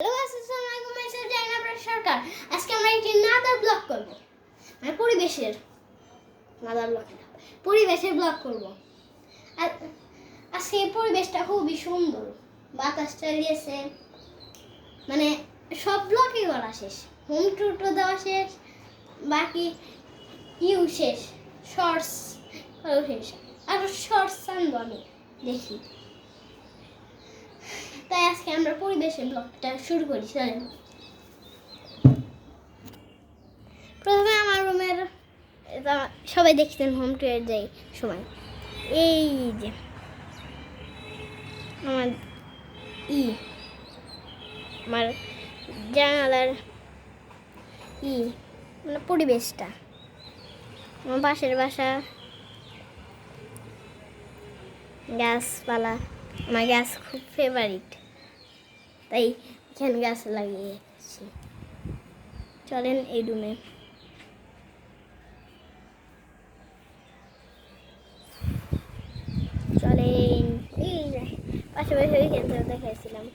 Hello আসসালামু আলাইকুম, আমি জাইনা সরকার। আজকে আমরা একটি নাদার ব্লগ করব, মানে পরিবেশের ব্লগ করব। আর আজকে পরিবেশটা খুবই সুন্দর, বাতাস চালিয়েছে, মানে সব ব্লগই করা শেষ, হোম টুরও দেওয়া শেষ, বাকি শেষ, শর্টস শেষ, আর শর্টস আনবো আমি দেখি। তাই আজকে আমরা পরিবেশের ব্লগটা শুরু করি। চলেন। প্রথমে আমার রুমের সবাই দেখতেন হোম টুরে যাই সময়, এই যে আমার আমার জানালার মানে পরিবেশটা, আমার পাশের বাসা, গাছপালা, আমার গাছ খুব ফেভারিট, তাই এখানে গাছ লাগিয়েছি। চলেন এই রুমে। চলেন, এই পাশাপাশি ওইখান দেখাইছিলাম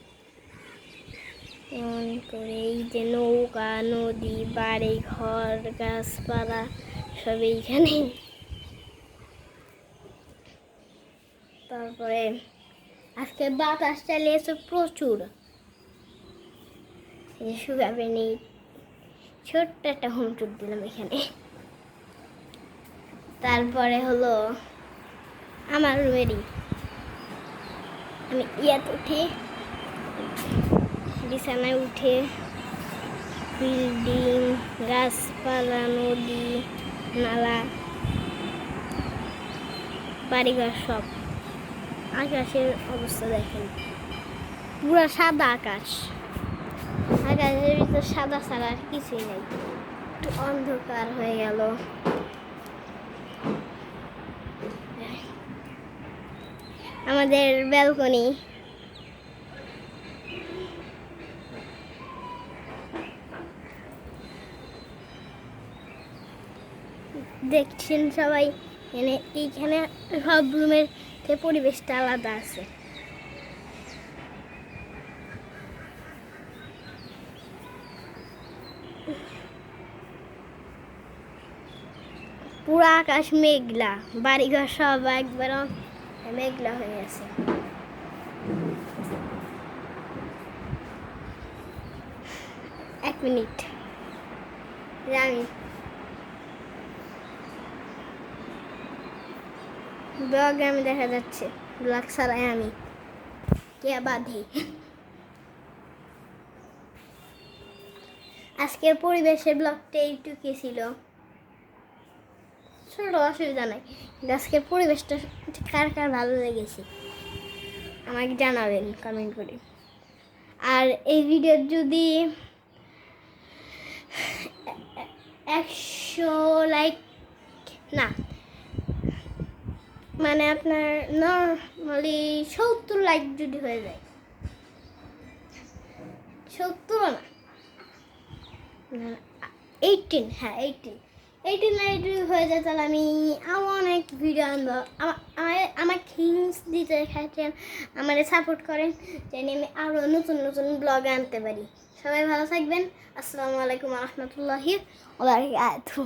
এমন করে, এই যে নৌকা, নদী, বাড়ি ঘর, গাছপালা সব এইখানে। তারপরে আজকে বাতাস চালিয়েছে প্রচুর, শুকাবে নেই, ছোট্ট একটা হোম টুর দিলাম এখানে। তারপরে হলো আমার রুমেরই আমি উঠে, বিছানায় উঠে বিল্ডিং, গাছপালা, নদী, নালা, বাড়িঘর সব। আকাশের অবস্থা দেখেন, পুরো সাদা আকাশ, আকাশের ভিতর সাদা ছাড়া আর কিছুই নেই, একটু অন্ধকার হয়ে গেল। আমাদের ব্যালকনি, দেখছেন সবাই, এইখানে সব রুমের পরিবেশটা আলাদা আছে। পুরো আকাশ মেঘলা, বাড়িঘর সব একবার মেঘলা হয়ে আছে। এক মিনিট, আমি ব্লগে দেখা যাচ্ছে, ব্লগ ছাড়াই আমি কে বাঁধি। আজকের পরিবেশের ব্লগটা এইটুকুই ছিল, ছোট, অসুবিধা নাই। আজকের পরিবেশটা কার কার ভালো লেগেছে আমাকে জানাবেন কমেন্ট করে। আর এই ভিডিও যদি 100 লাইক না, মানে আপনার নর্মালি 70 লাইক যদি হয়ে যায়, 70 না, 18, হ্যাঁ 18 লাইক হয়ে যায়, তাহলে আমি অনেক ভিডিও আনবো। আমাকে হিংস দিতে খাচ্ছেন, আমাদের সাপোর্ট করেন, যেন আমি আরও নতুন নতুন ব্লগ আনতে পারি। সবাই ভালো থাকবেন। আসসালামু আলাইকুম ওয়া রাহমাতুল্লাহি ওয়া বারাকাতুহু।